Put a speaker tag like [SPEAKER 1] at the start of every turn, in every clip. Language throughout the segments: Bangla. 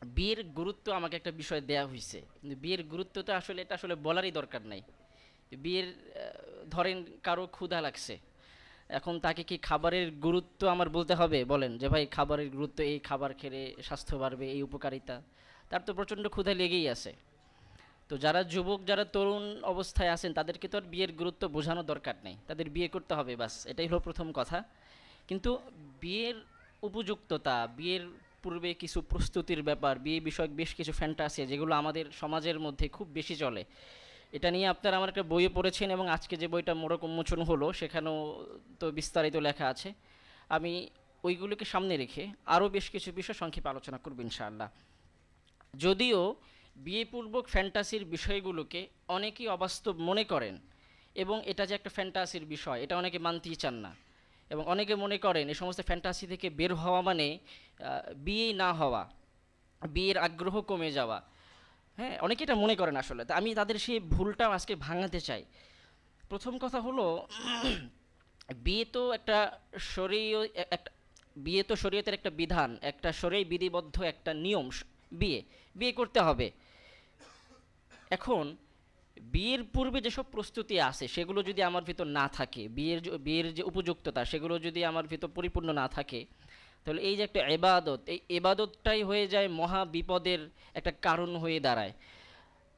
[SPEAKER 1] বিয়ের গুরুত্ব আমাকে একটা বিষয় দেয়া হয়েছে, কিন্তু বিয়ের গুরুত্ব তো আসলে এটা আসলে বলারই দরকার নাই। বিয়ের ধরেন কারো ক্ষুধা লাগছে, এখন তাকে কি খাবারের গুরুত্ব আমার বলতে হবে? বলেন যে ভাই খাবারের গুরুত্ব, এই খাবার খেলে স্বাস্থ্য বাড়বে, এই উপকারিতা। তার তো প্রচণ্ড ক্ষুধা লেগেই আছে। তো যারা যুবক, যারা তরুণ অবস্থায় আছেন, তাদেরকে তো আর বিয়ের গুরুত্ব বোঝানো দরকার নেই, তাদের বিয়ে করতে হবে বাস, এটাই হলো প্রথম কথা। কিন্তু বিয়ের উপযুক্ততা, বিয়ের পূর্বে কিছু প্রস্তুতির ব্যাপার, বিয়ে বিষয়ক বেশ কিছু ফ্যান্টাসি যেগুলো আমাদের সমাজের মধ্যে খুব বেশি চলে, এটা নিয়ে আপনারা আমার একটা বইয়ে পড়েছেন, এবং আজকে যে বইটা মোড়ক উন্মোচন হলো সেখানেও তো বিস্তারিত লেখা আছে। আমি ওইগুলোকে সামনে রেখে আরও বেশ কিছু বিষয় সংক্ষেপে আলোচনা করব ইনশাআল্লাহ। যদিও বিয়েপূর্বক ফ্যান্টাসির বিষয়গুলোকে অনেকেই অবাস্তব মনে করেন, এবং এটা যে একটা ফ্যান্টাসির বিষয় এটা অনেকে মানতেই চান না, এবং অনেকে মনে করেন এই সমস্ত ফ্যান্টাসি থেকে বের হওয়া মানে বিয়েই না হওয়া, বিয়ের আগ্রহ কমে যাওয়া। হ্যাঁ, অনেকে এটা মনে করেন আসলে, তা আমি তাদের সেই ভুলটাও আজকে ভাঙাতে চাই। প্রথম কথা হলো, বিয়ে তো একটা শরীয়, একটা বিয়ে তো শরীয়তের একটা বিধান, একটা শরীয় বিধিবদ্ধ একটা নিয়ম। বিয়ে বিয়ে করতে হবে। এখন বিয়ের পূর্বে যেসব প্রস্তুতি আছে সেগুলো যদি আমার ভিতর না থাকে, বিয়ের যে উপযুক্ততা সেগুলো যদি আমার ভিতর পরিপূর্ণ না থাকে, তাহলে এই যে একটা এবাদত, এই এবাদতটাই হয়ে যায় মহা বিপদের একটা কারণ হয়ে দাঁড়ায়।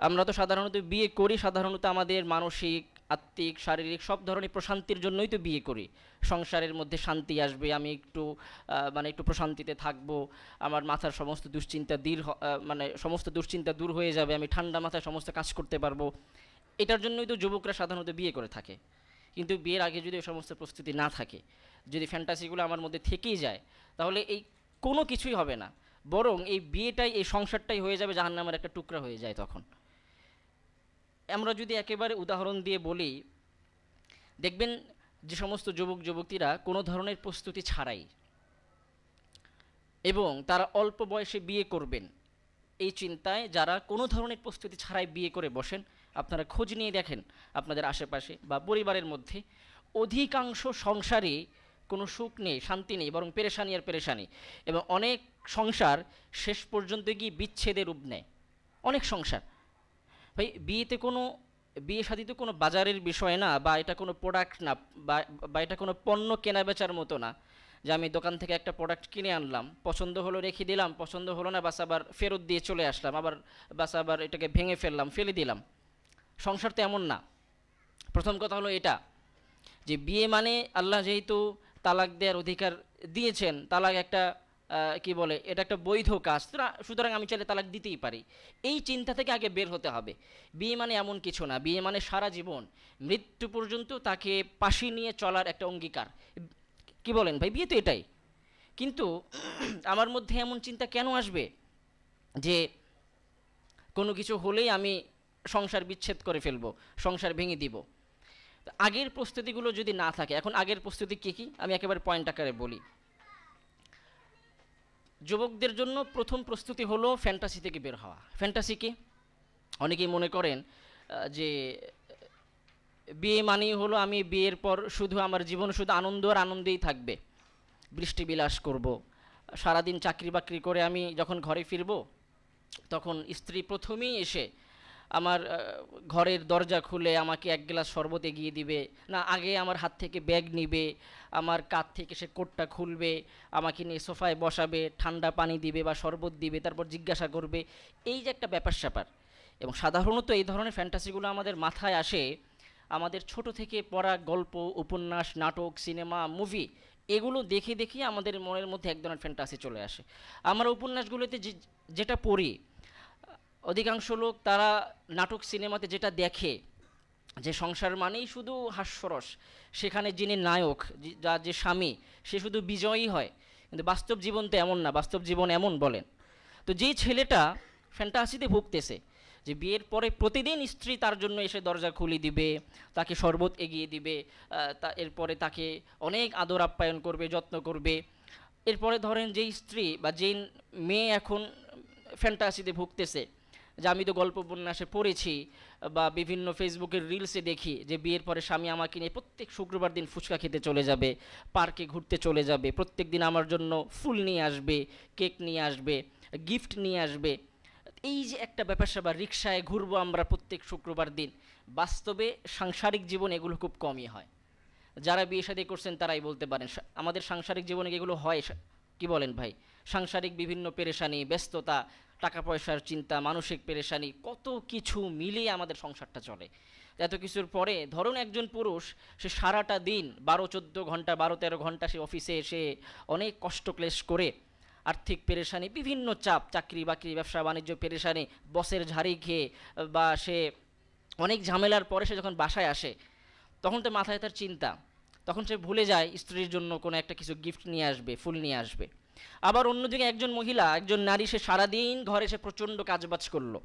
[SPEAKER 1] আমরা তো সাধারণত বিয়ে করি সাধারণত আমাদের মানসিক, আত্মিক, শারীরিক সব ধরনের প্রশান্তির জন্যই তো বিয়ে করি। সংসারের মধ্যে শান্তি আসবে, আমি একটু মানে একটু প্রশান্তিতে থাকবো, আমার মাথার সমস্ত দুশ্চিন্তা মানে সমস্ত দুশ্চিন্তা দূর হয়ে যাবে, আমি ঠান্ডা মাথায় সমস্ত কাজ করতে পারবো। এটার জন্যই তো যুবকরা সাধারণত বিয়ে করে থাকে। কিন্তু বিয়ের আগে যদি ওই সমস্ত প্রস্তুতি না থাকে, যদি ফ্যান্টাসিগুলো আমার মধ্যে থেকেই যায়, তাহলে এই কোনো কিছুই হবে না। বরং এই বিয়েটাই, এই সংসারটাই হয়ে যাবে জাহান্নামের একটা টুকরা হয়ে যায় তখন। আমরা যদি একেবারে উদাহরণ দিয়ে বলি, দেখবেন যে সমস্ত যুবক যুবতীরা কোনো ধরনের প্রস্তুতি ছাড়াই এবং তারা অল্প বয়সে বিয়ে করবেন, এই চিন্তায় যারা কোনো ধরনের প্রস্তুতি ছাড়াই বিয়ে করে বসেন, আপনারা খোঁজ নিয়ে দেখেন আপনাদের আশেপাশে বা পরিবারের মধ্যে অধিকাংশ সংসারে কোনো সুখ নেই, শান্তি নেই, বরং পেরেশানি আর পেরেশানি। এবং অনেক সংসার শেষ পর্যন্ত গিয়ে বিচ্ছেদের রূপ নেয়। অনেক সংসার, ভাই বিয়েতে কোনো, বিয়ে শাদী তো কোনো বাজারের বিষয় না, বা এটা কোনো প্রোডাক্ট না, বা বা এটা কোনো পণ্য কেনা বেচার মতো না, যে আমি দোকান থেকে একটা প্রোডাক্ট কিনে আনলাম, পছন্দ হলো রেখে দিলাম, পছন্দ হলো না বাস আবার ফেরত দিয়ে চলে আসলাম, আবার বাস আবার এটাকে ভেঙে ফেললাম, ফেলে দিলাম। সংসার তো এমন না। প্রথম কথা হলো এটা, যে বিয়ে মানে আল্লাহ যেহেতু তালাক দেওয়ার অধিকার দিয়েছেন, তালাক একটা কি বলে, এটা একটা বৈধ কাজ, সুতরাং আমি চাইলে তালাক দিতেই পারি, এই চিন্তা থেকে আগে বের হতে হবে। বিয়ে মানে এমন কিছু না, বিয়ে মানে সারা জীবন, মৃত্যু পর্যন্ত তাকে পাশে নিয়ে চলার একটা অঙ্গীকার। কি বলেন ভাই, বিয়ে তো এটাই। কিন্তু আমার মধ্যে এমন চিন্তা কেন আসবে যে কোনো কিছু হলেই আমি সংসার বিচ্ছেদ করে ফেলবো, সংসার ভেঙে দিব? আগের প্রস্তুতিগুলো যদি না থাকে, এখন আগের প্রস্তুতি কী কী আমি একেবারে পয়েন্ট আকারে বলি। যুবকদের জন্য প্রথম প্রস্তুতি হলো ফ্যান্টাসি থেকে বের হওয়া। ফ্যান্টাসি কি? অনেকেই মনে করেন যে বিয়ে মানেই হলো আমি বিয়ের পর শুধু আমার জীবন শুধু আনন্দ আর আনন্দেই থাকবে, বৃষ্টি বিলাস করব, সারাদিন চাকরি বাকরি করে আমি যখন ঘরে ফিরব তখন স্ত্রী প্রথমেই এসে আমার ঘরের দরজা খুলে আমাকে এক গ্লাস শরবত এগিয়ে দিবে, না আগে আমার হাত থেকে ব্যাগ নিবে, আমার কাঁধ থেকে সে কোটটা খুলবে, আমাকে নিয়ে সোফায় বসাবে, ঠান্ডা পানি দিবে বা শরবত দিবে, তারপর জিজ্ঞাসা করবে, এই যে একটা ব্যাপার স্যাপার। এবং সাধারণত এই ধরনের ফ্যান্টাসিগুলো আমাদের মাথায় আসে আমাদের ছোট থেকে পড়া গল্প, উপন্যাস, নাটক, সিনেমা, মুভি, এগুলো দেখে দেখে আমাদের মনের মধ্যে এক ধরনের ফ্যান্টাসি চলে আসে। আমরা উপন্যাসগুলোতে যেটা পড়ি, অধিকাংশ লোক তারা নাটক সিনেমাতে যেটা দেখে, যে সংসার মানেই শুধু হাস্যরস, সেখানে যিনি নায়ক, যার যে স্বামী, সে শুধু বিজয়ী হয়। কিন্তু বাস্তব জীবন তো এমন না, বাস্তব জীবন এমন বলেন। তো যেই ছেলেটা ফ্যান্টাসিতে ভুগতেছে যে বিয়ের পরে প্রতিদিন স্ত্রী তার জন্য এসে দরজা খুলে দিবে, তাকে শরবত এগিয়ে দিবে, এরপরে তাকে অনেক আদর আপ্যায়ন করবে, যত্ন করবে, এরপরে ধরেন যেই স্ত্রী বা যেই মেয়ে এখন ফ্যান্টাসিতে ভুগতেছে, যে আমি তো গল্প উপন্যাসে পড়েছি বা বিভিন্ন ফেসবুকের রিলসে দেখি যে বিয়ের পরে স্বামী আমাকে নিয়ে প্রত্যেক শুক্রবার দিন ফুচকা খেতে চলে যাবে, পার্কে ঘুরতে চলে যাবে, প্রত্যেক দিন আমার জন্য ফুল নিয়ে আসবে, কেক নিয়ে আসবে, গিফট নিয়ে আসবে। এই যে একটা ব্যাপার স্যাপার, রিক্সায় ঘুরবো আমরা প্রত্যেক শুক্রবার দিন, বাস্তবে সাংসারিক জীবন এগুলো খুব কমই হয়। যারা বিয়ে শাদী করছেন তারাই বলতে পারেন আমাদের সাংসারিক জীবনে এগুলো হয়। কি বলেন ভাই? সাংসারিক বিভিন্ন পেরেশানি, ব্যস্ততা, টাকা পয়সার চিন্তা, মানসিক পেরেশানি, কত কিছু মিলিয়ে আমাদের সংসারটা চলে। এত কিছুর পরে ধরুন একজন পুরুষ, সে সারাটা দিন 12-14 ঘন্টা, 12-13 ঘন্টা সে অফিসে এসে অনেক কষ্ট ক্লেশ করে, আর্থিক পেরেশানি, বিভিন্ন চাপ, চাকরি বাকরি, ব্যবসা বাণিজ্য পেরেশানি, বসের ঝাড়ি খেয়ে বা সে অনেক ঝামেলার পরে সে যখন বাসায় আসে, তখন তো মাথায় তার চিন্তা, তখন সে ভুলে যায় স্ত্রীর জন্য কোনো একটা কিছু গিফট নিয়ে আসবে, ফুল নিয়ে আসবে। আবার অন্যদিকে একজন মহিলা, একজন নারী, সে সারাদিন ঘরে সে প্রচণ্ড কাজবাজ করলো।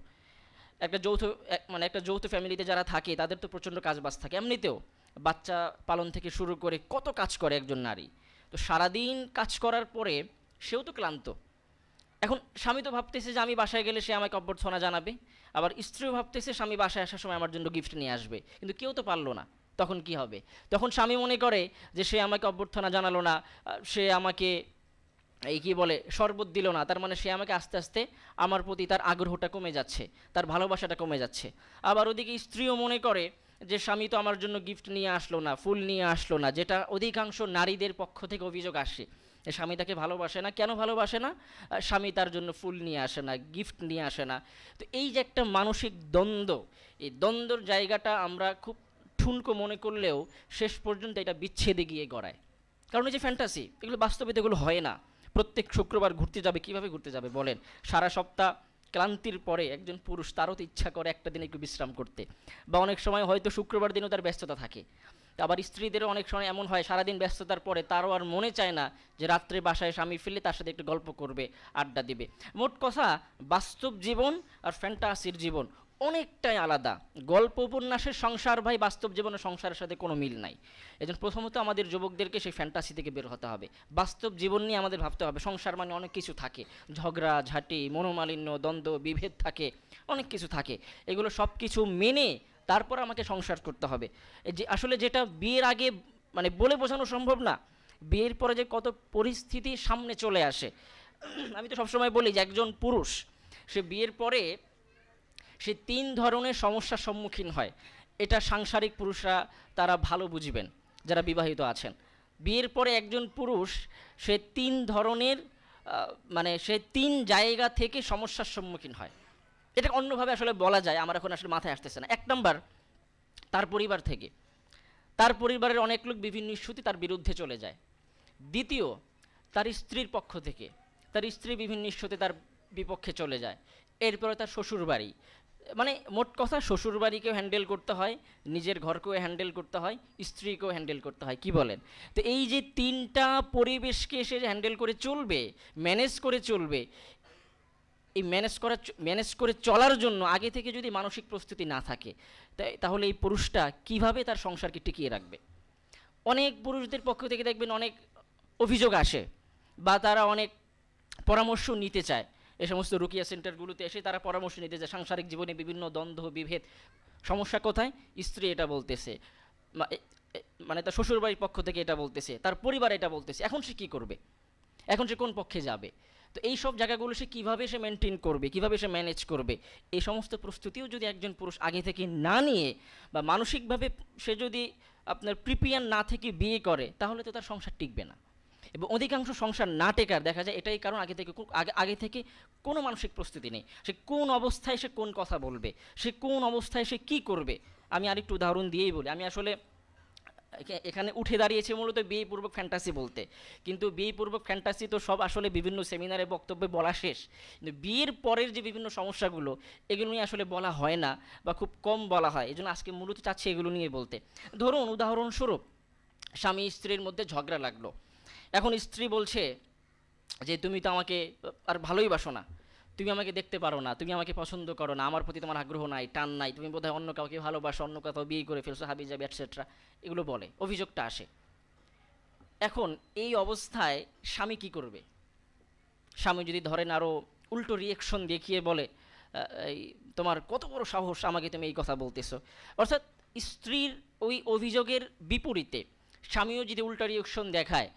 [SPEAKER 1] একটা যৌথ ফ্যামিলিতে যারা থাকে তাদের তো প্রচণ্ড কাজবাজ থাকে, এমনিতেও বাচ্চা পালন থেকে শুরু করে কত কাজ করে একজন নারী। তো সারাদিন কাজ করার পরে সেও তো ক্লান্ত। এখন স্বামী তো ভাবতেছে যে আমি বাসায় গেলে সে আমাকে অভ্যর্থনা জানাবে, আবার স্ত্রীও ভাবতেছে স্বামী বাসায় আসার সময় আমার জন্য গিফট নিয়ে আসবে, কিন্তু কেউ তো পারলো না। তখন কি হবে? তখন স্বামী মনে করে যে সে আমাকে অভ্যর্থনা জানালো না, সে আমাকে এই কি বলে শরবত দিল না, তার মানে সে আমাকে আস্তে আস্তে আমার প্রতি তার আগ্রহটা কমে যাচ্ছে, তার ভালোবাসাটা কমে যাচ্ছে। আবার ওদিকে স্ত্রীও মনে করে যে স্বামী তো আমার জন্য গিফট নিয়ে আসলো না, ফুল নিয়ে আসলো না, যেটা অধিকাংশ নারীদের পক্ষ থেকে অভিযোগ আসে, স্বামী তাকে ভালোবাসে না। কেন ভালোবাসে না? স্বামী তার জন্য ফুল নিয়ে আসে না, গিফট নিয়ে আসে না। তো এই যে একটা মানসিক দ্বন্দ্ব, এই দ্বন্দ্বর জায়গাটা আমরা খুব ঠুনকো মনে করলেও শেষ পর্যন্ত এটা বিচ্ছেদে গিয়ে গড়ায়। কারণ এই যে ফ্যান্টাসি, এগুলো বাস্তবে তো এগুলো হয় না। প্রত্যেক শুক্রবার ঘুরতে যাবে, কিভাবে ঘুরতে যাবে বলেন? সারা সপ্তাহ ক্লান্তির পরে একজন পুরুষ, তারও তো ইচ্ছা করে একটা দিন একটু বিশ্রাম করতে, বা অনেক সময় হয়তো শুক্রবার দিনও তার ব্যস্ততা থাকে। আবার স্ত্রীদেরও অনেক সময় এমন হয়, সারাদিন ব্যস্ততার পরে তারও আর মনে চায় না যে রাত্রে বাসায় স্বামী ফিরলে তার সাথে একটু গল্প করবে, আড্ডা দিবে। মোট কথা, বাস্তব জীবন আর ফ্যান্টাসির জীবন অনেকটাই আলাদা। গল্প উপন্যাসের সংসার ভাই বাস্তব জীবনের সংসারের সাথে কোনো মিল নাই। এজন্য প্রথমত আমাদের যুবকদেরকে সেই ফ্যান্টাসি থেকে বের হতে হবে, বাস্তব জীবন নিয়ে আমাদের ভাবতে হবে। সংসার মানে অনেক কিছু থাকে, ঝগড়া ঝাঁটি, মনোমালিন্য, দ্বন্দ্ব, বিভেদ থাকে, অনেক কিছু থাকে। এগুলো সব কিছু মেনে তারপর আমাকে সংসার করতে হবে। যে আসলে যেটা বিয়ের আগে মানে বলে বোঝানো সম্ভব না, বিয়ের পরে যে কত পরিস্থিতি সামনে চলে আসে। আমি তো সবসময় বলি যে একজন পুরুষ, সে বিয়ের পরে সে 3 ধরনের সমস্যার সম্মুখীন হয়। এটা সাংসারিক পুরুষরা তারা ভালো বুঝবেন, যারা বিবাহিত আছেন। বিয়ের পরে একজন পুরুষ সে 3 ধরনের মানে সে 3 জায়গা থেকে সমস্যার সম্মুখীন হয়। এটা অন্যভাবে আসলে বলা যায়, আমার এখন আসলে মাথায় আসতেছে না। 1 নাম্বার, তার পরিবার থেকে, তার পরিবারের অনেক লোক বিভিন্ন ইস্যুতে তার বিরুদ্ধে চলে যায়। দ্বিতীয়, তার স্ত্রীর পক্ষ থেকে, তার স্ত্রী বিভিন্ন ইস্যুতে তার বিপক্ষে চলে যায়। এরপরে তার শ্বশুর বাড়ি, মানে মোট কথা শ্বশুরবাড়িকেও হ্যান্ডেল করতে হয়, নিজের ঘরকেও হ্যান্ডেল করতে হয়, স্ত্রীকেও হ্যান্ডেল করতে হয়। কি বলেন? তো এই যে 3টা পরিবেশকে সে হ্যান্ডেল করে চলবে, ম্যানেজ করে চলবে, এই ম্যানেজ করে চলার জন্য আগে থেকে যদি মানসিক প্রস্তুতি না থাকে, তাহলে এই পুরুষটা কিভাবে তার সংসারকে টিকিয়ে রাখবে? অনেক পুরুষদের পক্ষ থেকে দেখবেন অনেক অভিযোগ আসে, বা তারা অনেক পরামর্শ নিতে চায়। এ সমস্ত রুকিয়া সেন্টারগুলোতে এসে তারা পরামর্শ নিতে চায় সাংসারিক জীবনে বিভিন্ন দ্বন্দ্ব বিভেদ। সমস্যা কোথায়? স্ত্রী এটা বলতেছে, মানে তার শ্বশুরবাড়ির পক্ষ থেকে এটা বলতেছে, তার পরিবার এটা বলতেছে। এখন সে কী করবে? এখন সে কোন পক্ষে যাবে? তো এই সব জায়গাগুলো সে কীভাবে সে মেনটেন করবে, কীভাবে সে ম্যানেজ করবে, এই সমস্ত প্রস্তুতিও যদি একজন পুরুষ আগে থেকে না নিয়ে বা মানসিকভাবে সে যদি আপনার প্রিপেয়ার না থেকে বিয়ে করে, তাহলে তো তার সংসার টিকবে না। এবং অধিকাংশ সংসার না টেকার দেখা যায় এটাই কারণ, আগে থেকে কোনো মানসিক প্রস্তুতি নেই। সে কোন অবস্থায় সে কোন কথা বলবে, সে কোন অবস্থায় সে কী করবে। আমি আরেকটু উদাহরণ দিয়েই বলি। আমি আসলে এখানে উঠে দাঁড়িয়েছে মূলত বিয়েপূর্বক ফ্যান্টাসি বলতে, কিন্তু বিয়েপূর্বক ফ্যান্টাসি তো সব আসলে বিভিন্ন সেমিনারে বক্তব্যে বলা শেষ। কিন্তু বিয়ের পরের যে বিভিন্ন সমস্যাগুলো, এগুলো নিয়ে আসলে বলা হয় না বা খুব কম বলা হয়। এই জন্য আজকে মূলত চাচ্ছি এগুলো নিয়ে বলতে। ধরুন উদাহরণস্বরূপ, স্বামী স্ত্রীর মধ্যে ঝগড়া লাগলো। এখন স্ত্রী বলছে যে তুমি তো আমাকে আর ভালোই বাসো না, তুমি আমাকে দেখতে পারো না, তুমি আমাকে পছন্দ করো না, আমার প্রতি তোমার আগ্রহ নাই, টান নাই, তুমি বোধহয় অন্য কাউকে ভালোবাসো, অন্য কোথাও বিয়ে করে ফেলছো, হাবি যাবে এটসেট্রা, এগুলো বলে, অভিযোগটা আসে। এখন এই অবস্থায় স্বামী কি করবে? স্বামী যদি ধরেন আরও উল্টো রিয়েকশন দেখিয়ে বলে, এই তোমার কত বড় সাহস, আমাকে তুমি এই কথা বলতেছো, অর্থাৎ স্ত্রীর ওই অভিযোগের বিপরীতে স্বামীও যদি উল্টো রিয়েকশন দেখায়,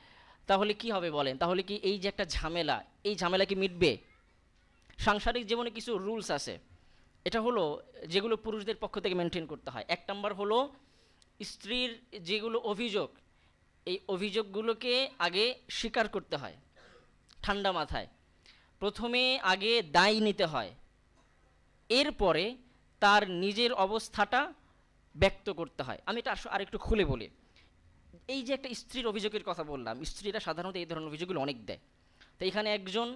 [SPEAKER 1] তাহলে কি হবে বলেন? তাহলে কি এই যে একটা ঝামেলা, এই ঝামেলা কি মিটবে? সাংসারিক জীবনে কিছু রুলস আছে, এটা হলো যেগুলো পুরুষদের পক্ষ থেকে মেনটেন করতে হয়। এক নম্বর হলো স্ত্রীর যেগুলো অভিযোগ, এই অভিযোগগুলোকে আগে স্বীকার করতে হয় ঠান্ডা মাথায়। প্রথমে আগে দায় নিতে হয়, এরপরে তার নিজের অবস্থাটা ব্যক্ত করতে হয়। আমি এটা আরেকটু খুলে বলি। এই যে একটা স্ত্রীর অভিযোগের কথা বললাম, স্ত্রীরা সাধারণত এই ধরনের অভিযোগগুলো অনেক দেয়। তো এখানে একজন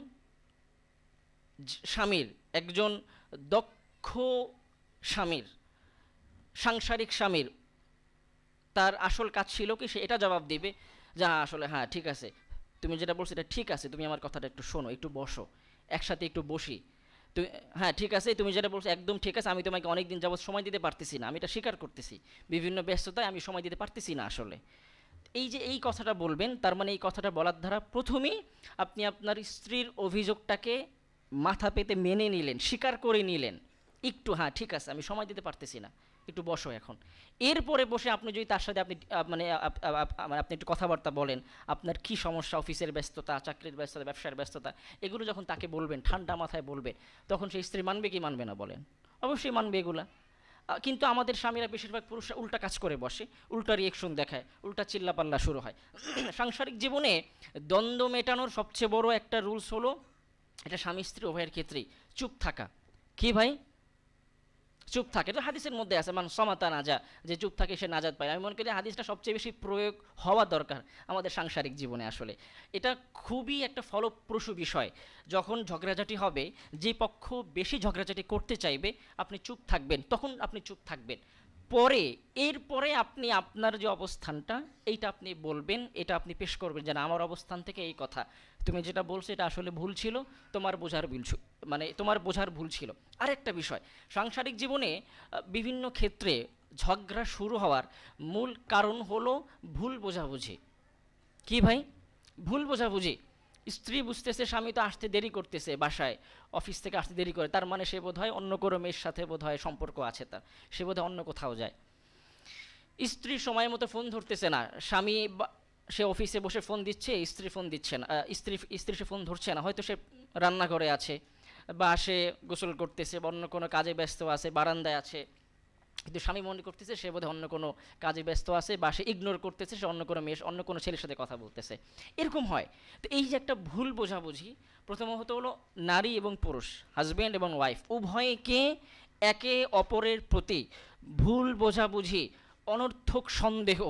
[SPEAKER 1] স্বামীর, একজন দক্ষ স্বামীর, সাংসারিক স্বামীর, তার আসল কাজ ছিল কি, সে এটা জবাব দিবে যে আসলে হ্যাঁ ঠিক আছে, তুমি যেটা বলছো এটা ঠিক আছে, তুমি আমার কথাটা একটু শোনো, একটু বসো, একসাথে একটু বসি। তুমি হ্যাঁ ঠিক আছে, তুমি যেটা বলছো একদম ঠিক আছে, আমি তোমাকে অনেক দিন যাবত সময় দিতে পারতেছি না, আমি এটা স্বীকার করতেছি, বিভিন্ন ব্যস্ততায় আমি সময় দিতে পারতেছি না আসলে। এই যে এই কথাটা বলবেন, তার মানে এই কথাটা বলার দ্বারা প্রথমেই আপনি আপনার স্ত্রীর অভিযোগটাকে মাথা পেতে মেনে নিলেন, স্বীকার করে নিলেন, একটু হ্যাঁ ঠিক আছে আমি সময় দিতে পারতেছি না, একটু বসো এখন। এরপরে বসে আপনি যদি তার সাথে আপনি মানে আপনি একটু কথাবার্তা বলেন, আপনার কি সমস্যা, অফিসের ব্যস্ততা, চাকরির ব্যস্ততা, ব্যবসার ব্যস্ততা, এগুলো যখন তাকে বলবেন, ঠান্ডা মাথায় বলবে, তখন সেই স্ত্রী মানবে কি মানবে না বলেন? অবশ্যই মানবে এগুলা। কিন্তু আমাদের স্বামীরা, বেশিরভাগ পুরুষরা উল্টা কাজ করে বসে, উল্টা রিয়েকশন দেখায়, উল্টা চিল্লাপাল্লা শুরু হয়। সাংসারিক জীবনে দ্বন্দ্ব মেটানোর সবচেয়ে বড় একটা রুলস হলো, এটা স্বামী স্ত্রী উভয়ের ক্ষেত্রেই, চুপ থাকা। কি ভাই? চুপ থাকে। তো হাদিসের মধ্যে আছে মান সমাতা নাজা, যে চুপ থাকে সে নাজাত পায়। আমি মনে করি হাদিসটা সবচেয়ে বেশি প্রয়োগ হওয়া দরকার আমাদের সাংসারিক জীবনে। আসলে এটা খুবই একটা ফলপ্রসূ বিষয়। যখন ঝগড়াঝাটি হবে, যে পক্ষ বেশি ঝগড়াঝাটি করতে চাইবে, আপনি চুপ থাকবেন, তখন আপনি চুপ থাকবেন। এরপরে আপনি আপনার যে অবস্থানটা, এইটা আপনি বলবেন, এটা আপনি পেশ করবেন যে না, আমার অবস্থান থেকে এই কথা, তুমি যেটা বলছো এটা আসলে ভুল ছিল, তোমার বোঝার ভুল, মানে তোমার বোঝার ভুল ছিল। আরেকটা বিষয়, সাংসারিক জীবনে বিভিন্ন ক্ষেত্রে ঝগড়া শুরু হওয়ার মূল কারণ হলো ভুল বোঝাবুঝি। কি ভাই? ভুল বোঝাবুঝি। স্ত্রী বুঝতেছে স্বামী তো আসতে দেরি করতেছে, বাসায় অফিস থেকে আসতে দেরি করে, তার মানে সে বোধহয় অন্য কোনো মেয়ের সাথে বোধহয় সম্পর্ক আছে তার, সে বোধহয় অন্য কোথাও যায়। স্ত্রী সময় মতো ফোন ধরতেছে না, স্বামী সে অফিসে বসে ফোন দিচ্ছে, স্ত্রী ফোন দিচ্ছে না, স্ত্রী সে ফোন ধরছে না, হয়তো সে রান্নাঘরে আছে, বা সে গোসল করতেছে, বা অন্য কোনো কাজে ব্যস্ত আছে, বারান্দায় আছে। কিন্তু স্বামী মনে করতেছে সে বোধহয় অন্য কোনো কাজে ব্যস্ত আছে, বা সে ইগনোর করতেছে, সে অন্য কোনো মেয়ে, অন্য কোনো ছেলের সাথে কথা বলতেছে, এরকম হয়। তো এই যে একটা ভুল বোঝাবুঝি, প্রথমত হলো নারী এবং পুরুষ, হাজব্যান্ড এবং ওয়াইফ, উভয়কে একে অপরের প্রতি ভুল বোঝাবুঝি, অনর্থক সন্দেহ,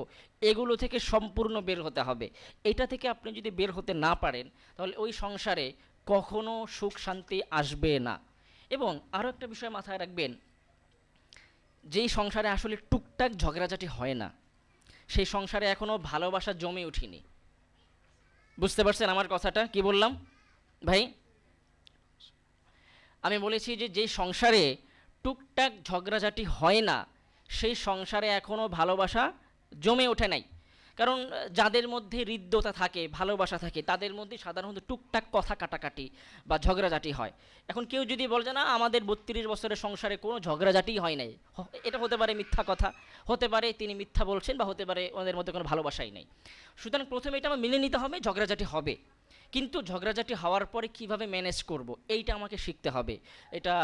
[SPEAKER 1] এগুলো থেকে সম্পূর্ণ বের হতে হবে। এটা থেকে আপনি যদি বের হতে না পারেন, তাহলে ওই সংসারে কখনো সুখ শান্তি আসবে না। এবং আরও একটা বিষয় মাথায় রাখবেন, যেই সংসারে আসলে টুকটাক ঝগড়াঝাটি হয় না, সেই সংসারে এখনও ভালোবাসা জমে উঠিনি। বুঝতে পারছেন আমার কথাটা কি বললাম ভাই? আমি বলেছি যে যেই সংসারে টুকটাক ঝগড়াঝাটি হয় না, সেই সংসারে এখনও ভালোবাসা জমে ওঠে নাই। কারণ যাদের মধ্যে হৃদ্যতা থাকে, ভালোবাসা থাকে, তাদের মধ্যে সাধারণত টুকটাক কথা কাটাকাটি বা ঝগড়াঝাটি হয়। এখন কেউ যদি বলে না আমাদের 32 বছরের সংসারে কোনো ঝগড়াঝাটিই হয় নাই, এটা হতে পারে মিথ্যা কথা, হতে পারে তিনি মিথ্যা বলছেন, বা হতে পারে ওদের মধ্যে কোনো ভালোবাসাই নেই। সুতরাং প্রথমে এটা আমার মেনে নিতে হবে, ঝগড়াঝাটি হবে, কিন্তু ঝগড়াঝাটি হওয়ার পরে কিভাবে ম্যানেজ করব, এইটা আমাকে শিখতে হবে। এটা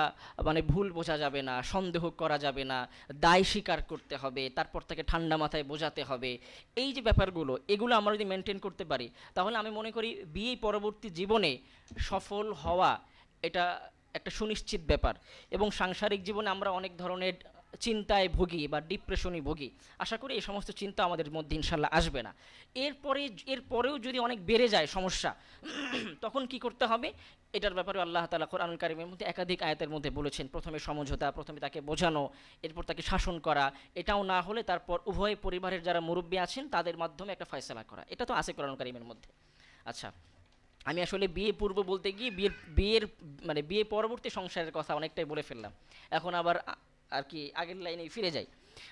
[SPEAKER 1] মানে ভুল বোঝা যাবে না, সন্দেহ করা যাবে না, দায় স্বীকার করতে হবে, তারপর তাকে ঠান্ডা মাথায় বোঝাতে হবে। এই যে ব্যাপারগুলো, এগুলো আমরা যদি মেনটেন করতে পারি, তাহলে আমি মনে করি বিয়ে পরবর্তী জীবনে সফল হওয়া এটা একটা সুনিশ্চিত ব্যাপার। এবং সাংসারিক জীবনে আমরা অনেক ধরনের চিন্তায় ভুগি বা ডিপ্রেশনে ভুগি, আশা করি এই সমস্ত চিন্তা আমাদের মধ্যে ইনশাল্লাহ আসবে না। এরপরেও যদি অনেক বেড়ে যায় সমস্যা, তখন কি করতে হবে, এটার ব্যাপারে আল্লাহ তাআলা কোরআনুল কারীমের মধ্যে একাধিক আয়াতের মধ্যে বলেছেন। প্রথমে সমঝোতা, প্রথমে তাকে বোঝানো, এরপর তাকে শাসন করা, এটাও না হলে তারপর উভয় পরিবারের যারা মুরব্বী আছেন তাদের মাধ্যমে একটা ফয়সালা করা, এটা তো আছে কোরআনুল কারীমের মধ্যে। আচ্ছা, আমি আসলে বিয়ে পূর্ব বলতে গিয়ে বিয়ে পরবর্তী সংসারের কথা অনেকটাই বলে ফেললাম। এখন আবার আর কি আগের লাইনে ফিরে যাই।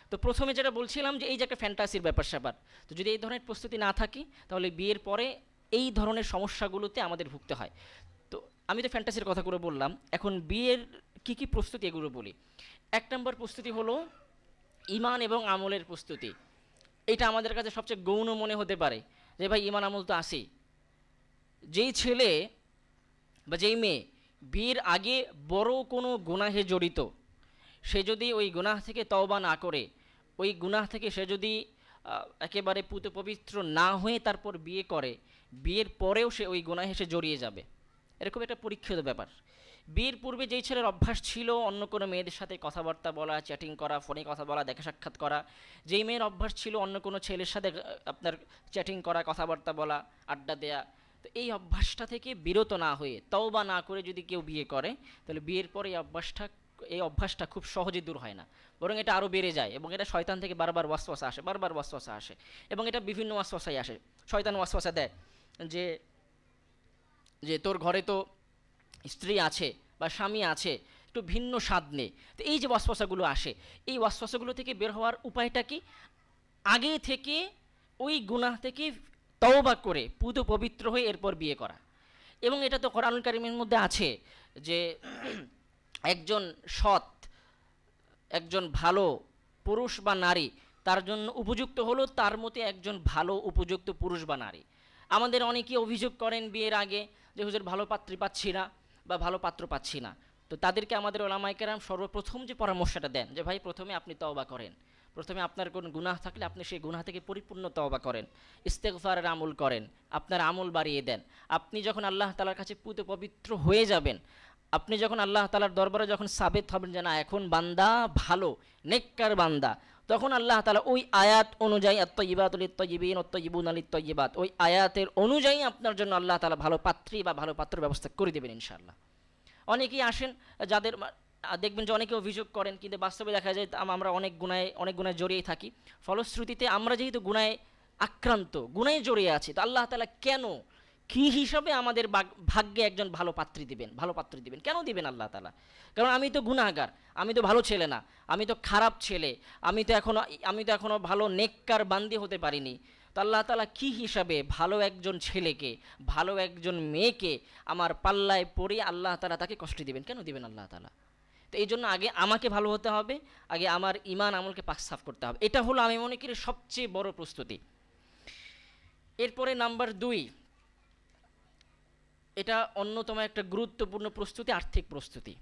[SPEAKER 1] তো প্রথমে যেটা বলছিলাম যে এই যে একটা ফ্যান্টাসির ব্যাপার স্যাপার, তো যদি এই ধরনের প্রস্তুতি না থাকি, তাহলে বিয়ের পরে এই ধরনের সমস্যাগুলোতে আমাদের ভুগতে হয়। তো আমি তো ফ্যান্টাসির কথাগুলো বললাম, এখন বিয়ের কি কি প্রস্তুতি এগুলো বলি। 1 নম্বর প্রস্তুতি হলো ঈমান এবং আমলের প্রস্তুতি। এটা আমাদের কাছে সবচেয়ে গৌণ মনে হতে পারে যে ভাই ঈমান আমল তো আছেই। যেই ছেলে বা যেই মেয়ে বিয়ের আগে বড় কোনো গুনাহে জড়িত, সে যদি ওই গুনাহ থেকে তওবা না করে, ওই গুনাহ থেকে সে যদি একেবারে পুত পবিত্র না হয়ে তারপর বিয়ে করে, বিয়ের পরেও সে ওই গুনাহে সে জড়িয়ে যাবে। এরকম একটা পরীক্ষিত ব্যাপার। বিয়ের পূর্বে যেই ছেলের অভ্যাস ছিল অন্য কোনো মেয়েদের সাথে কথাবার্তা বলা, চ্যাটিং করা, ফোনে কথা বলা, দেখা সাক্ষাৎ করা, যেই মেয়ের অভ্যাস ছিল অন্য কোনো ছেলের সাথে আপনার চ্যাটিং করা, কথাবার্তা বলা, আড্ডা দেয়া, তো এই অভ্যাসটা থেকে বিরত না হয়ে তওবা না করে যদি কেউ বিয়ে করে, তাহলে বিয়ের পরে এই অভ্যাসটা খুব সহজে দূর হয় না, বরং এটা আরও বেড়ে যায়। এবং এটা শয়তান থেকে বারবার ওয়াসওয়াসা আসে, বারবার ওয়াসওয়াসা আসে, এবং এটা বিভিন্ন ওয়াসওয়াসাই আসে। শয়তান ওয়াসওয়াসা দেয় যে যে তোর ঘরে তো স্ত্রী আছে বা স্বামী আছে, একটু ভিন্ন স্বাদ নে। তো এই যে ওয়াসওয়াসাগুলো আসে, এই ওয়াসওয়াসাগুলো থেকে বের হওয়ার উপায়টা কি? আগে থেকে ওই গুনাহ থেকে তওবা করে পুত পবিত্র হয়ে এরপর বিয়ে করা। এবং এটা তো কোরআনুল কারীমের মধ্যে আছে যে একজন সৎ, একজন ভালো পুরুষ বা নারী তার জন্য উপযুক্ত হলো তার মতে একজন ভালো উপযুক্ত পুরুষ বা নারী। আমাদের অনেকেই অভিযোগ করেন বিয়ের আগে যে হুজুর ভালো পাত্রী পাচ্ছি না বা ভালো পাত্র পাচ্ছি না। তো তাদেরকে আমাদের ওলামায়ে কেরাম সর্বপ্রথম যে পরামর্শটা দেন যে ভাই প্রথমে আপনি তওবা করেন, প্রথমে আপনার কোন গুনাহ থাকলে আপনি সেই গুনাহ থেকে পরিপূর্ণ তওবা করেন, ইস্তেগফারের আমল করেন, আপনার আমল বাড়িয়ে দেন। আপনি যখন আল্লাহ তাআলার কাছে পুত পবিত্র হয়ে যাবেন, আপনি যখন আল্লাহ তাআলার দরবারে যখন সাবেত হবেন যে না এখন বান্দা ভালো নেককার বান্দা, তখন আল্লাহ তাআলা ওই আয়াত অনুযায়ী আত-তাইয়্যিবাতুল লিত-তাইয়্যিবিন ওয়াত-তাইয়্যিবুনা লিত-তাইয়্যিবাত, ওই আয়াতের অনুযায়ী আপনার জন্য আল্লাহ তাআলা ভালো পাত্রী বা ভালো পাত্র ব্যবস্থা করে দেবেন ইনশাআল্লাহ। অনেকেই আসেন যাদের দেখবেন যে অনেকে অভিযোগ করেন, কিন্তু বাস্তবে দেখা যায় আমরা অনেক গুনায় জড়িয়ে থাকি। ফলশ্রুতিতে আমরা যেহেতু গুনায় আক্রান্ত, গুনায় জড়িয়ে আছি, তো আল্লাহ তাআলা কেন, কি হিসাবে আমাদের ভাগ্যে একজন ভালো পাত্রী দিবেন, ভালো পাত্রী দিবেন, কেন দিবেন আল্লাহ তাআলা? কারণ আমি তো গুনাহগার, আমি তো ভালো ছেলে না, আমি তো খারাপ ছেলে, আমি তো এখনো ভালো নেককার বান্দি হতে পারিনি। তো আল্লাহ তাআলা কী হিসাবে ভালো একজন ছেলেকে, ভালো একজন মেয়েকে আমার পাল্লায় পড়িয়ে আল্লাহ তাআলা তাকে কষ্ট দিবেন, কেন দিবেন আল্লাহ তাআলা? তো এই জন্য আগে আমাকে ভালো হতে হবে, আগে আমার ঈমান আমলকে পাক সাফ করতে হবে। এটা হলো আমি মনে করি সবচেয়ে বড় প্রস্তুতি। এরপরে নাম্বার 2, এটা অন্যতম একটা গুরুত্বপূর্ণ প্রস্তুতি, আর্থিক প্রস্তুতি।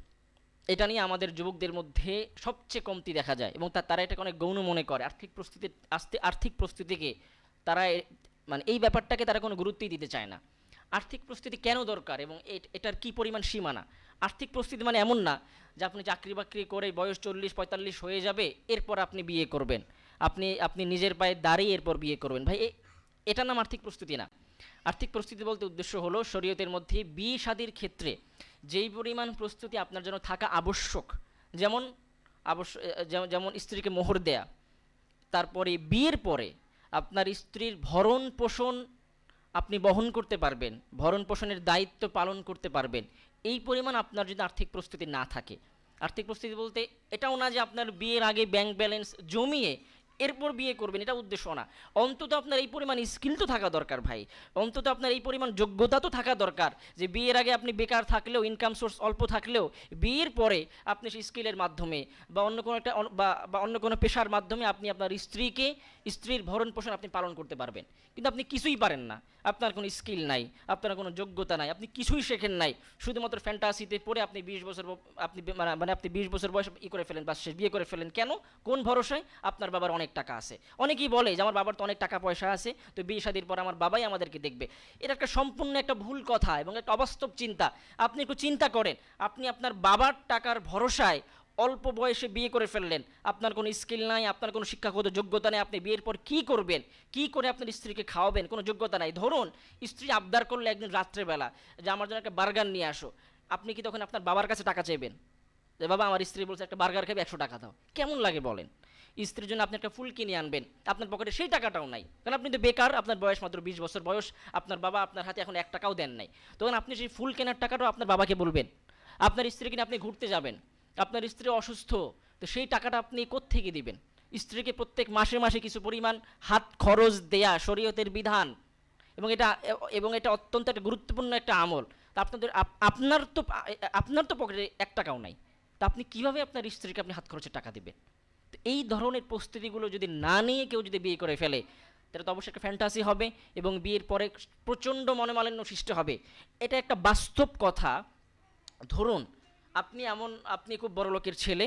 [SPEAKER 1] এটা নিয়ে আমাদের যুবকদের মধ্যে সবচেয়ে কমতি দেখা যায়, এবং তারা এটাকে অনেক গৌণ মনে করে। আর্থিক প্রস্তুতিকে তারা মানে এই ব্যাপারটাকে তারা কোনো গুরুত্বই দিতে চায় না। আর্থিক প্রস্তুতি কেন দরকার এবং এটার কি পরিমাণ সীমানা? আর্থিক প্রস্তুতি মানে এমন না যে আপনি চাকরি বাকরি করে বয়স 40-45 হয়ে যাবে এরপর আপনি বিয়ে করবেন, আপনি নিজের পায়ে দাঁড়িয়ে এরপর বিয়ে করবেন। ভাই এটা নাম আর্থিক প্রস্তুতি না। আর্থিক প্রস্তুতি বলতে উদ্দেশ্য হলো শরীয়তের মধ্যে বিয়ে শাদীর ক্ষেত্রে যেই পরিমাণ প্রস্তুতি আপনার জন্য থাকা আবশ্যক, যেমন যেমন স্ত্রীকে মোহর দেয়া, তারপরে বিয়ের পরে আপনার স্ত্রীর ভরণ পোষণ আপনি বহন করতে পারবেন, ভরণ পোষণের দায়িত্ব পালন করতে পারবেন, এই পরিমাণ আপনার যদি আর্থিক প্রস্তুতি না থাকে। আর্থিক প্রস্তুতি বলতে এটাও না যে আপনার বিয়ের আগে ব্যাংক ব্যালেন্স জমিয়ে এরপর বিয়ে করবেন, এটা উদ্দেশ্য না। অন্তত আপনার এই পরিমাণ স্কিল তো থাকা দরকার ভাই, অন্তত আপনার এই পরিমাণ যোগ্যতা তো থাকা দরকার যে বিয়ের আগে আপনি বেকার থাকলেও, ইনকাম সোর্স অল্প থাকলেও, বিয়ের পরে আপনি সেই স্কিলের মাধ্যমে বা অন্য কোনো একটা বা অন্য কোনো পেশার মাধ্যমে আপনি আপনার স্ত্রীর ভরণ পোষণ আপনি পালন করতে পারবেন। কিন্তু আপনি কিছুই পারেন না, আপনার কোনো স্কিল নাই, আপনার কোনো যোগ্যতা নাই, আপনি কিছুই শেখেন নাই, শুধুমাত্র ফ্যান্টাসিতে পড়ে আপনি 20 বছর আপনি 20 বছর বয়স করে ফেলেন, বা শেষ বিয়ে করে ফেলেন। কেন? কোন ভরসায়? আপনার বাবার অনেক টাকা আছে। অনেকেই বলে যে আমার বাবার তো অনেক টাকা পয়সা আছে, তো বিয়ে শাদীর পর আমার বাবাই আমাদেরকে দেখবে। এটা একটা সম্পূর্ণ একটা ভুল কথা এবং একটা অবাস্তব চিন্তা। আপনি একটু চিন্তা করেন, আপনি আপনার বাবার টাকার ভরসায় অল্প বয়সে বিয়ে করে ফেললেন, আপনার কোনো স্কিল নাই, আপনার কোনো শিক্ষাগত যোগ্যতা নেই, আপনি বিয়ের পর কী করবেন, কী করে আপনার স্ত্রীকে খাওয়াবেন, কোনো যোগ্যতা নাই। ধরুন স্ত্রী আবদার করলে একদিন রাত্রেবেলা যে আমার জন্য একটা বার্গার নিয়ে আসো, আপনি কি তখন আপনার বাবার কাছে টাকা চাইবেন যে বাবা আমার স্ত্রী বলছে একটা বার্গার খাবে 100 টাকা দাও? কেমন লাগে বলেন? স্ত্রীর জন্য আপনি একটা ফুল কিনে আনবেন, আপনার পকেটে সেই টাকাটাও নাই, কারণ আপনি তো বেকার, আপনার বয়স মাত্র 20 বছর বয়স, আপনার বাবা আপনার হাতে এখন 1 টাকাও দেন নাই, তখন আপনি সেই ফুল কেনার টাকাটাও আপনার বাবাকে বলবেন। আপনার স্ত্রী কিনে আপনি ঘুরতে যাবেন, আপনার স্ত্রী অসুস্থ, তো সেই টাকাটা আপনি কোত্থেকে দিবেন? স্ত্রীকে প্রত্যেক মাসে মাসে কিছু পরিমাণ হাত খরচ দেয়া শরীয়তের বিধান, এবং এটা অত্যন্ত একটা গুরুত্বপূর্ণ একটা আমল। তা আপনার তো পকেটে 1 টাকাও নাই, তা আপনি কীভাবে আপনার স্ত্রীকে আপনি হাত খরচের টাকা দিবেন? তো এই ধরনের প্রস্তুতিগুলো যদি না নিয়ে কেউ যদি বিয়ে করে ফেলে, তাহলে তো অবশ্যই একটা ফ্যান্টাসি হবে এবং বিয়ের পরে প্রচণ্ড মনোমালিন্য সৃষ্টি হবে। এটা একটা বাস্তব কথা ধরুন আপনি খুব বড় লোকের ছেলে,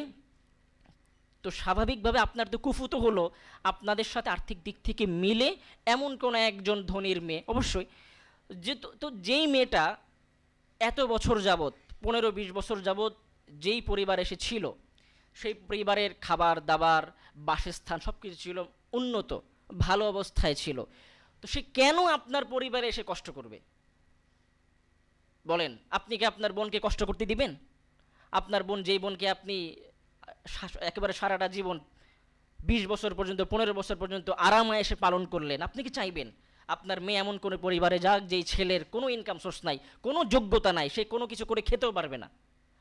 [SPEAKER 1] তো স্বাভাবিকভাবে আপনার তো কুফুতো হলো আপনাদের সাথে আর্থিক দিক থেকে মিলে এমন কোনো একজন ধনীর মেয়ে অবশ্যই, যে তো যেই মেয়েটা এত বছর যাবৎ 15-20 বছর যাবৎ যেই পরিবারে এসে ছিল, সেই পরিবারের খাবার দাবার বাসস্থান সব কিছু ছিল উন্নত, ভালো অবস্থায় ছিল, তো সে কেন আপনার পরিবারে এসে কষ্ট করবে? বলেন, আপনি কি আপনার বোনকে কষ্ট করতে দিবেন? আপনার বোন, যেই বোনকে আপনি একেবারে সারাটা জীবন 20 বছর পর্যন্ত 15 বছর পর্যন্ত আরামায়েশে পালন করলেন, আপনি কি চাইবেন আপনার মেয়ে এমন কোনো পরিবারে যাক যেই ছেলের কোনো ইনকাম সোর্স নাই, কোনো যোগ্যতা নাই, সে কোনো কিছু করে খেতেও পারবে না?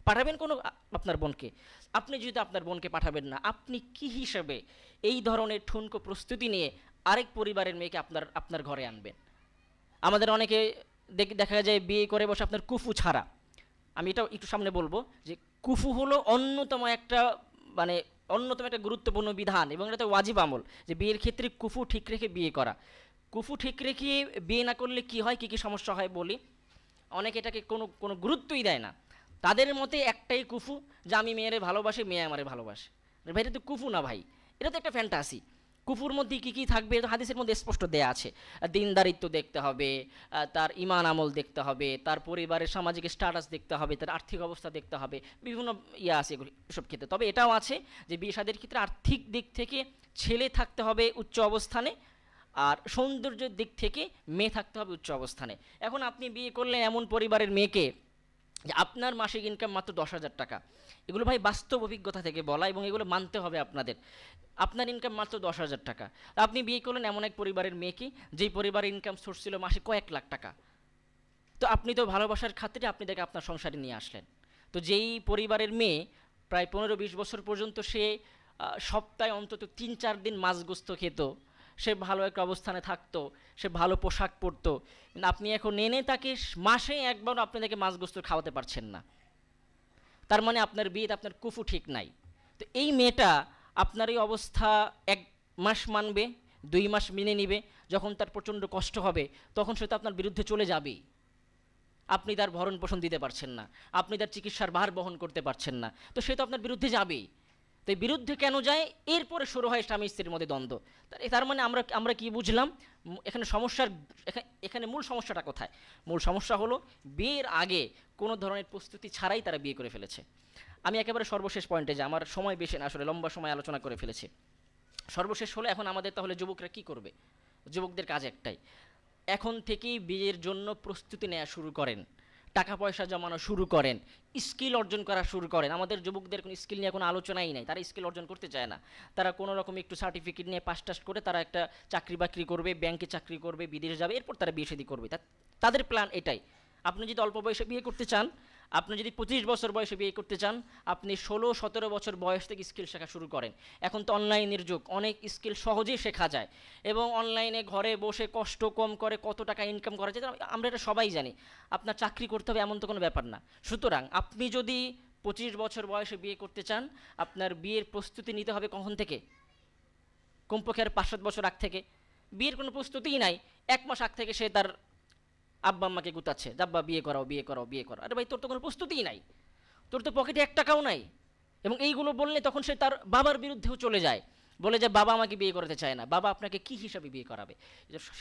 [SPEAKER 1] পাঠাবেন কোনো আপনার বোনকে? আপনি যদি আপনার বোনকে পাঠাবেন না, আপনি কি হিসেবে এই ধরনের ঠুনকো প্রস্তুতি নিয়ে আরেক পরিবারের মেয়েকে আপনার আপনার ঘরে আনবেন? আমাদের অনেকে দেখা যায় বিয়ে করে বসে আপনার কুফু ছাড়া। আমি এটাও একটু সামনে বলবো যে কুফু হলো মানে অন্যতম একটা গুরুত্বপূর্ণ বিধান, এবং এটা ওয়াজিব আমল, যে বিয়ের ক্ষেত্রে কুফু ঠিক রেখে বিয়ে করা। কুফু ঠিক রেখে বিয়ে না করলে কি হয়, কি কি সমস্যা হয় বলি। অনেকে এটাকে কোনো কোনো গুরুত্বই দেয় না। তাদের মতে একটাই কুফু, যে আমি মেয়েরে ভালোবাসি, মেয়ে আমারে ভালোবাসে। ভাই এটা তো কুফু না ভাই, এটা তো একটা ফ্যান্টাসি। কুফুর মধ্যে কি কি থাকবে তো হাদিসের মধ্যে স্পষ্ট দেয়া আছে। দিনদারিত্ব দেখতে হবে, তার ইমান আমল দেখতে হবে, তার পরিবারের সামাজিক স্ট্যাটাস দেখতে হবে, তার আর্থিক অবস্থা দেখতে হবে, বিভিন্ন ইয়ে আছে এগুলি এসব ক্ষেত্রে। তবে এটাও আছে যে বিয়ে শাদীর ক্ষেত্রে আর্থিক দিক থেকে ছেলে থাকতে হবে উচ্চ অবস্থানে, আর সৌন্দর্যের দিক থেকে মেয়ে থাকতে হবে উচ্চ অবস্থানে। এখন আপনি বিয়ে করলেন এমন পরিবারের মেয়েকে যে আপনার মাসিক ইনকাম মাত্র 10,000 টাকা, এগুলো ভাই বাস্তব অভিজ্ঞতা থেকে বলা, এবং এগুলো মানতে হবে আপনাদের। আপনার ইনকাম মাত্র 10,000 টাকা, আপনি বিয়ে করলেন এমন এক পরিবারের মেয়েকে যেই পরিবারের ইনকাম সোর্স ছিল মাসে কয়েক লাখ টাকা। তো আপনি তো ভালোবাসার খাতিরে আপনি তাকে আপনার সংসারে নিয়ে আসলেন। তো যেই পরিবারের মেয়ে প্রায় 15-20 বছর পর্যন্ত সে সপ্তাহে অন্তত 3-4 দিন মাছ গোস্ত খেত, সে ভালো একটা অবস্থানে থাকতো, সে ভালো পোশাক পরতো, কিন্তু আপনি এখন এনে তাকে মাসে একবার আপনি তাকে মাছ গোস্ত খাওয়াতে পারছেন না। তার মানে আপনার বিয়েতে আপনার কুফু ঠিক নাই। তো এই মেয়েটা আপনার এই অবস্থা 1 মাস মানবে, 2 মাস মেনে নিবে, যখন তার প্রচণ্ড কষ্ট হবে তখন সে তো আপনার বিরুদ্ধে চলে যাবেই। আপনি তার ভরণ পোষণ দিতে পারছেন না, আপনি তার চিকিৎসার ভার বহন করতে পারছেন না, তো সে তো আপনার বিরুদ্ধে যাবেই। তো এই বিরুদ্ধে কেন যায়? এরপরে শুরু হয় স্বামী স্ত্রীর মধ্যে দ্বন্দ্ব। তার মানে আমরা আমরা কি বুঝলাম? এখানে এখানে মূল সমস্যাটা কোথায়? মূল সমস্যা হলো বিয়ের আগে কোনো ধরনের প্রস্তুতি ছাড়াই তারা বিয়ে করে ফেলেছে। আমি একেবারে সর্বশেষ পয়েন্টে যাই, আমার সময় বেশি না, আসলে লম্বা সময় আলোচনা করে ফেলেছি। সর্বশেষ হলো এখন আমাদের তাহলে যুবকরা কি করবে? যুবকদের কাজ একটাই, এখন থেকেই বিয়ের জন্য প্রস্তুতি নেওয়া শুরু করেন, টাকা পয়সা জমানো শুরু করেন, স্কিল অর্জন করা শুরু করেন। আমাদের যুবকদের কোনো স্কিল নিয়ে কোনো আলোচনাই নাই, তারা স্কিল অর্জন করতে চায় না। তারা কোনো রকম একটু সার্টিফিকেট নিয়ে পাস টাস করে তারা একটা চাকরি বাকরি করবে, ব্যাংকে চাকরি করবে, বিদেশ যাবে, এরপর তারা বিয়ে শাদী করবে। তাদের প্ল্যান এটাই। আপনি যদি অল্প বয়সে বিয়ে করতে চান, আপনি যদি 25 বছর বয়সে বিয়ে করতে চান, আপনি 16-17 বছর বয়স থেকে স্কিল শেখা শুরু করেন। এখন তো অনলাইনের যুগ, অনেক স্কিল সহজেই শেখা যায়, এবং অনলাইনে ঘরে বসে কষ্ট কম করে কত টাকা ইনকাম করা যায় আমরা এটা সবাই জানি। আপনার চাকরি করতে হবে এমন তো কোনো ব্যাপার না। সুতরাং আপনি যদি 25 বছর বয়সে বিয়ে করতে চান, আপনার বিয়ের প্রস্তুতি নিতে হবে কখন থেকে? কমপক্ষে আর 5-7 বছর আগ থেকে। বিয়ের কোনো প্রস্তুতিই নাই, 1 মাস আগ থেকে সে তার আব্বা আম্মাকে গুতাচ্ছে, আব্বা বিয়ে করাও বিয়ে করাও বিয়ে করাও। আরে ভাই, তোর তো কোনো প্রস্তুতিই নাই, তোর তো পকেটে 1 টাকাও নাই। এবং এইগুলো বললে তখন সে তার বাবার বিরুদ্ধেও চলে যায়, বলে যে বাবা আমাকে বিয়ে করতে চায় না, বাবা আপনাকে কি হিসাবে বিয়ে করাবে?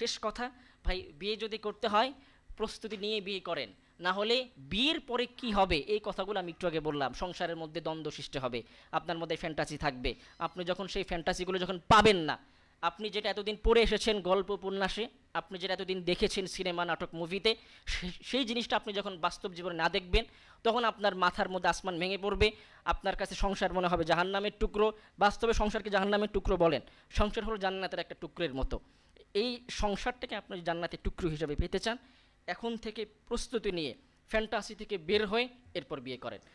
[SPEAKER 1] শেষ কথা ভাই, বিয়ে যদি করতে হয় প্রস্তুতি নিয়ে বিয়ে করেন, না হলে বিয়ের পরে কি হবে এই কথাগুলো আমি একটু আগে বললাম। সংসারের মধ্যে দ্বন্দ্ব সৃষ্টি হবে, আপনার মধ্যে ফ্যান্টাসি থাকবে, আপনি যখন সেই ফ্যান্টাসিগুলো যখন পাবেন না, আপনি যেটা এতদিন পড়ে এসেছেন গল্প উপন্যাসে, আপনি যেটা এতদিন দেখেছেন সিনেমা নাটক মুভিতে, সেই জিনিসটা আপনি যখন বাস্তব জীবনে না দেখবেন, তখন আপনার মাথার মধ্যে আসমান ভেঙে পড়বে। আপনার কাছে সংসার মনে হবে জাহান্নামের টুকরো। বাস্তবে সংসারকে জাহান্নামের টুকরো বলেন, সংসার হলো জান্নাতের একটা টুকরোর মতো। এই সংসারটাকে আপনি জান্নাতের টুকরো হিসেবে পেতে চান, এখন থেকে প্রস্তুতি নিয়ে ফ্যান্টাসি থেকে বের হয়ে এরপর বিয়ে করেন।